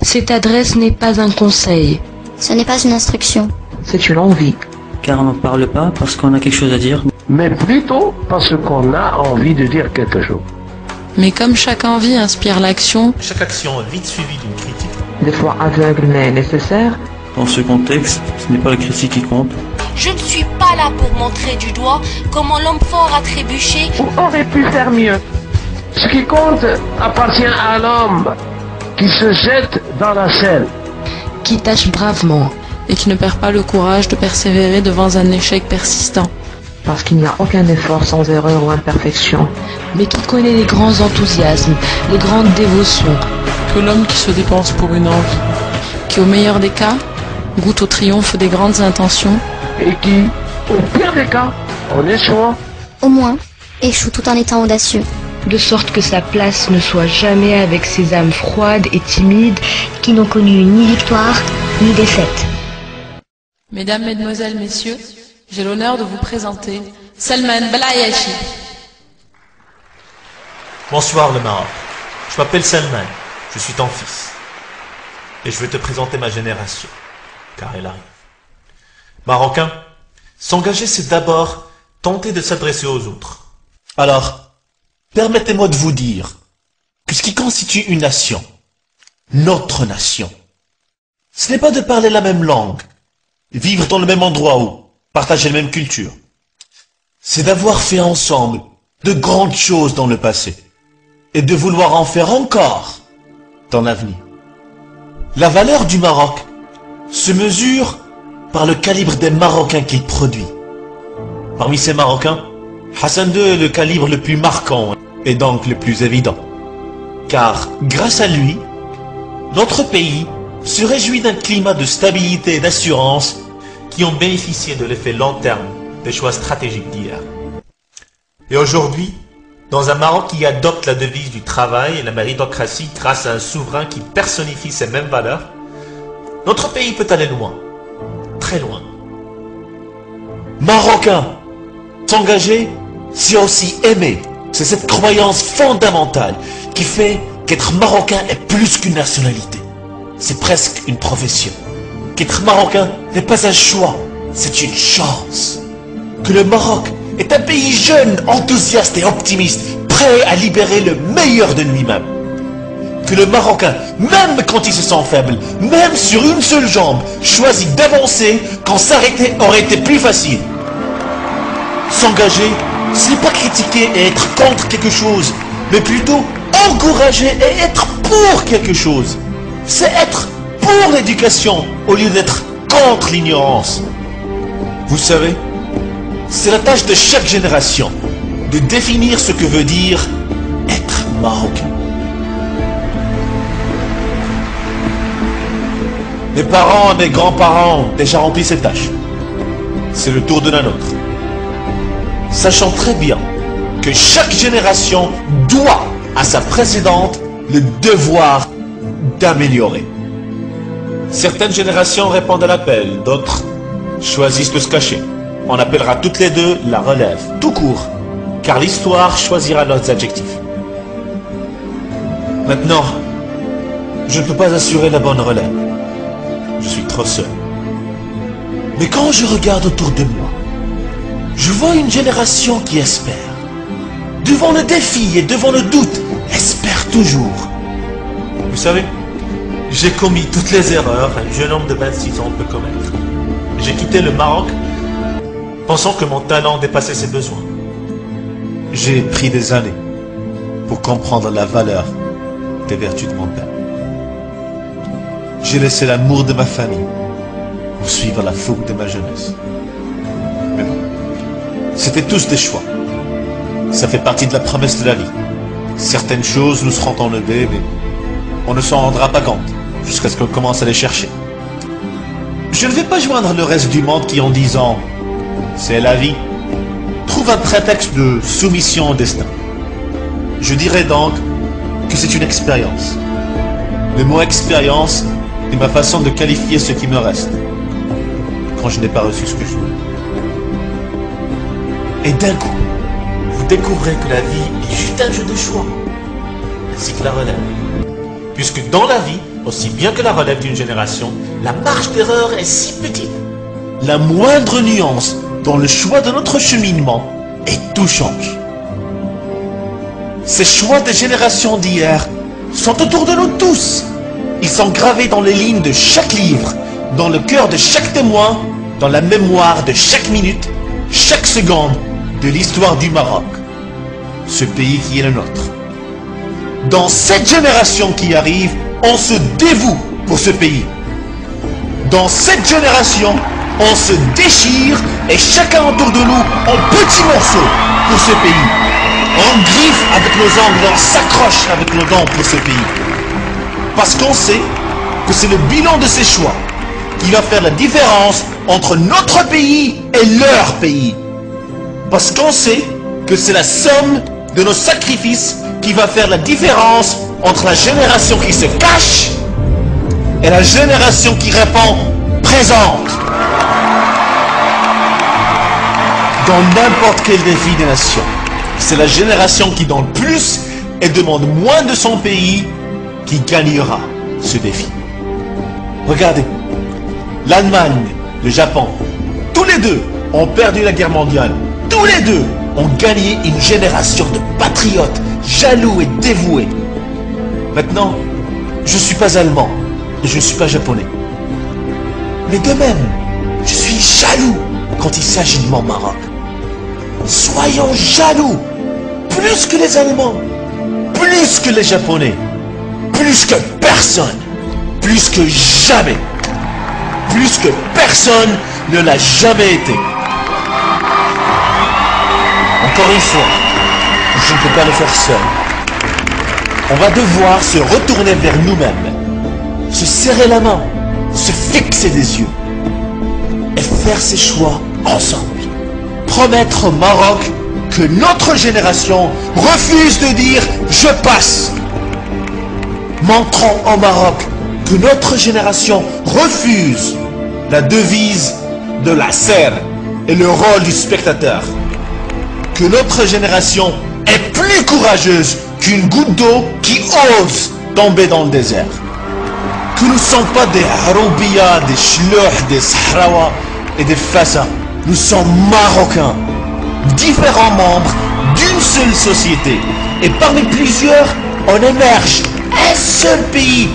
Cette adresse n'est pas un conseil. Ce n'est pas une instruction. C'est une envie. Car on n'en parle pas parce qu'on a quelque chose à dire. Mais plutôt parce qu'on a envie de dire quelque chose. Mais comme chaque envie inspire l'action, chaque action est vite suivie d'une critique. Des fois aveugle mais nécessaire. Dans ce contexte, ce n'est pas la critique qui compte. Je ne suis pas là pour montrer du doigt comment l'homme fort a trébuché ou aurait pu faire mieux. Ce qui compte appartient à l'homme qui se jette dans la selle, qui tâche bravement et qui ne perd pas le courage de persévérer devant un échec persistant. Parce qu'il n'y a aucun effort sans erreur ou imperfection. Mais qui connaît les grands enthousiasmes, les grandes dévotions. Que l'homme qui se dépense pour une envie, qui au meilleur des cas, goûte au triomphe des grandes intentions, et qui, au pire des cas, en échouant, au moins, échoue tout en étant audacieux. De sorte que sa place ne soit jamais avec ces âmes froides et timides qui n'ont connu ni victoire ni défaite. Mesdames, Mesdemoiselles, Messieurs, j'ai l'honneur de vous présenter Salman Belayashi. Bonsoir le Maroc. Je m'appelle Salman, je suis ton fils. Et je vais te présenter ma génération, car elle arrive. Marocain, s'engager c'est d'abord tenter de s'adresser aux autres. Alors, permettez-moi de vous dire que ce qui constitue une nation, notre nation, ce n'est pas de parler la même langue, vivre dans le même endroit ou partager la même culture. C'est d'avoir fait ensemble de grandes choses dans le passé et de vouloir en faire encore dans l'avenir. La valeur du Maroc se mesure par le calibre des Marocains qu'il produit. Parmi ces Marocains, Hassan II est le calibre le plus marquant et donc le plus évident. Car grâce à lui, notre pays se réjouit d'un climat de stabilité et d'assurance qui ont bénéficié de l'effet long terme des choix stratégiques d'hier. Et aujourd'hui, dans un Maroc qui adopte la devise du travail et la méritocratie grâce à un souverain qui personnifie ces mêmes valeurs, notre pays peut aller loin, très loin. Marocain, s'engager, c'est aussi aimer. C'est cette croyance fondamentale qui fait qu'être Marocain est plus qu'une nationalité. C'est presque une profession. Qu'être Marocain n'est pas un choix, c'est une chance. Que le Maroc est un pays jeune, enthousiaste et optimiste, prêt à libérer le meilleur de lui-même. Que le Marocain, même quand il se sent faible, même sur une seule jambe, choisit d'avancer quand s'arrêter aurait été plus facile. S'engager, ce n'est pas critiquer et être contre quelque chose, mais plutôt encourager et être pour quelque chose. C'est être pour l'éducation au lieu d'être contre l'ignorance. Vous savez, c'est la tâche de chaque génération de définir ce que veut dire être marocain. Mes parents et mes grands-parents ont déjà rempli cette tâche. C'est le tour de la nôtre. Sachant très bien que chaque génération doit à sa précédente le devoir d'améliorer. Certaines générations répondent à l'appel, d'autres choisissent de se cacher. On appellera toutes les deux la relève, tout court, car l'histoire choisira leurs adjectifs. Maintenant, je ne peux pas assurer la bonne relève. Je suis trop seul. Mais quand je regarde autour de moi, je vois une génération qui espère. Devant le défi et devant le doute, espère toujours. Vous savez, j'ai commis toutes les erreurs qu'un jeune homme de 26 ans peut commettre. J'ai quitté le Maroc pensant que mon talent dépassait ses besoins. J'ai pris des années pour comprendre la valeur des vertus de mon père. J'ai laissé l'amour de ma famille pour suivre la fougue de ma jeunesse. Mais bon, c'était tous des choix. Ça fait partie de la promesse de la vie. Certaines choses nous seront enlevées, mais on ne s'en rendra pas compte jusqu'à ce qu'on commence à les chercher. Je ne vais pas joindre le reste du monde qui, en disant « c'est la vie », trouve un prétexte de soumission au destin. Je dirais donc que c'est une expérience. Le mot expérience est ma façon de qualifier ce qui me reste quand je n'ai pas reçu ce que je voulais. Et d'un coup, vous découvrez que la vie est juste un jeu de choix, ainsi que la relève. Puisque dans la vie, aussi bien que la relève d'une génération, la marge d'erreur est si petite. La moindre nuance dans le choix de notre cheminement et tout change. Ces choix des générations d'hier sont autour de nous tous. Ils sont gravés dans les lignes de chaque livre, dans le cœur de chaque témoin, dans la mémoire de chaque minute, chaque seconde de l'histoire du Maroc, ce pays qui est le nôtre. Dans cette génération qui arrive, on se dévoue pour ce pays. Dans cette génération, on se déchire et chacun autour de nous en petits morceaux pour ce pays. On griffe avec nos ongles, on s'accroche avec nos dents pour ce pays. Parce qu'on sait que c'est le bilan de ces choix qui va faire la différence entre notre pays et leur pays. Parce qu'on sait que c'est la somme de nos sacrifices qui va faire la différence entre la génération qui se cache et la génération qui répond présente. Dans n'importe quel défi des nations, c'est la génération qui donne plus et demande moins de son pays qui gagnera ce défi. Regardez, l'Allemagne, le Japon, tous les deux ont perdu la guerre mondiale. Tous les deux ont gagné une génération de patriotes, jaloux et dévoués. Maintenant, je ne suis pas allemand et je ne suis pas japonais. Mais de même, je suis jaloux quand il s'agit de mon Maroc. Soyons jaloux, plus que les Allemands, plus que les Japonais, plus que personne, plus que jamais, plus que personne ne l'a jamais été. Encore une fois, je ne peux pas le faire seul. On va devoir se retourner vers nous-mêmes, se serrer la main, se fixer des yeux et faire ces choix ensemble. Promettre au Maroc que notre génération refuse de dire « je passe ». Montrons au Maroc que notre génération refuse la devise de la serre et le rôle du spectateur. Que notre génération est plus courageuse qu'une goutte d'eau qui ose tomber dans le désert. Que nous ne sommes pas des Haroubia, des Shlouh, des Sahrawa et des Fassa. Nous sommes Marocains, différents membres d'une seule société. Et parmi plusieurs, on émerge un seul pays,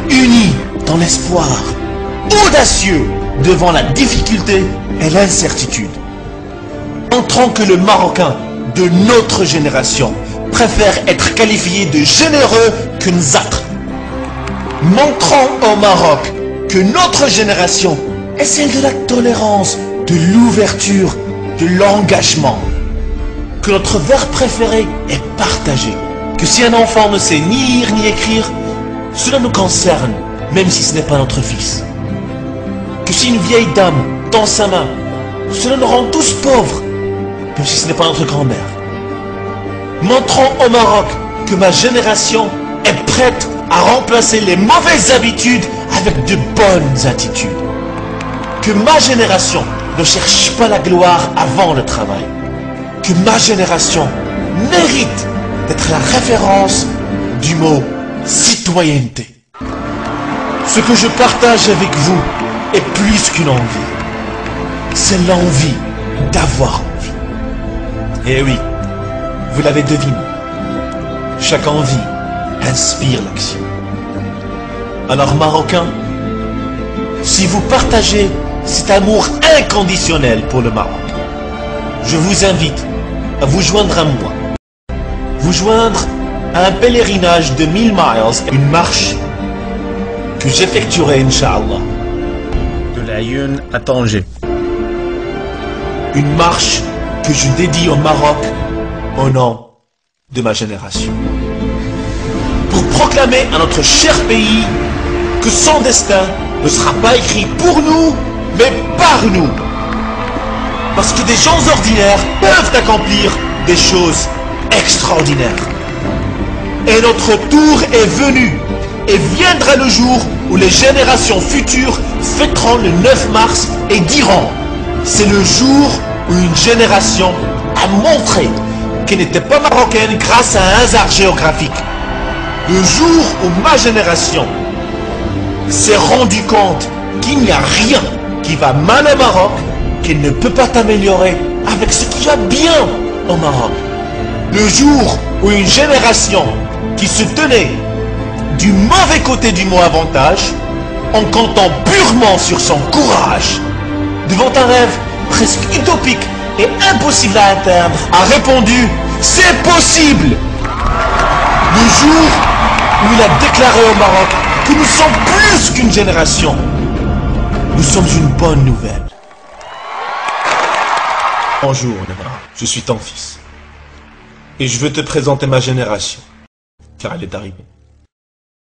uni dans l'espoir, audacieux devant la difficulté et l'incertitude. Montrons que le Marocain de notre génération préfère être qualifié de généreux que nzakh. Montrons au Maroc que notre génération est celle de la tolérance, de l'ouverture, de l'engagement. Que notre verbe préféré est partagé. Que si un enfant ne sait ni lire ni écrire, cela nous concerne, même si ce n'est pas notre fils. Que si une vieille dame tend sa main, cela nous rend tous pauvres, même si ce n'est pas notre grand-mère. Montrons au Maroc que ma génération est prête à remplacer les mauvaises habitudes avec de bonnes attitudes. Que ma génération ne cherche pas la gloire avant le travail. Que ma génération mérite d'être la référence du mot citoyenneté. Ce que je partage avec vous est plus qu'une envie. C'est l'envie d'avoir envie. Et oui, vous l'avez deviné. Chaque envie inspire l'action. Alors Marocains, si vous partagez cet amour inconditionnel pour le Maroc, je vous invite à vous joindre à moi. Vous joindre à un pèlerinage de 1000 miles, une marche que j'effectuerai, Inch'Allah, de l'Aïeun à Tanger. Une marche que je dédie au Maroc au nom de ma génération. Pour proclamer à notre cher pays que son destin ne sera pas écrit pour nous, mais par nous. Parce que des gens ordinaires peuvent accomplir des choses extraordinaires. Et notre tour est venu, et viendra le jour où les générations futures fêteront le 9 mars et diront: c'est le jour où une génération a montré qu'elle n'était pas marocaine grâce à un hasard géographique. Le jour où ma génération s'est rendu compte qu'il n'y a rien qui va mal au Maroc, qu'il ne peut pas t'améliorer avec ce qu'il y a bien au Maroc. Le jour où une génération qui se tenait du mauvais côté du mot avantage, en comptant purement sur son courage, devant un rêve presque utopique et impossible à atteindre, a répondu « C'est possible !» Le jour où il a déclaré au Maroc que nous sommes plus qu'une génération, nous sommes une bonne nouvelle. Bonjour, Nana, je suis ton fils. Et je veux te présenter ma génération, car elle est arrivée.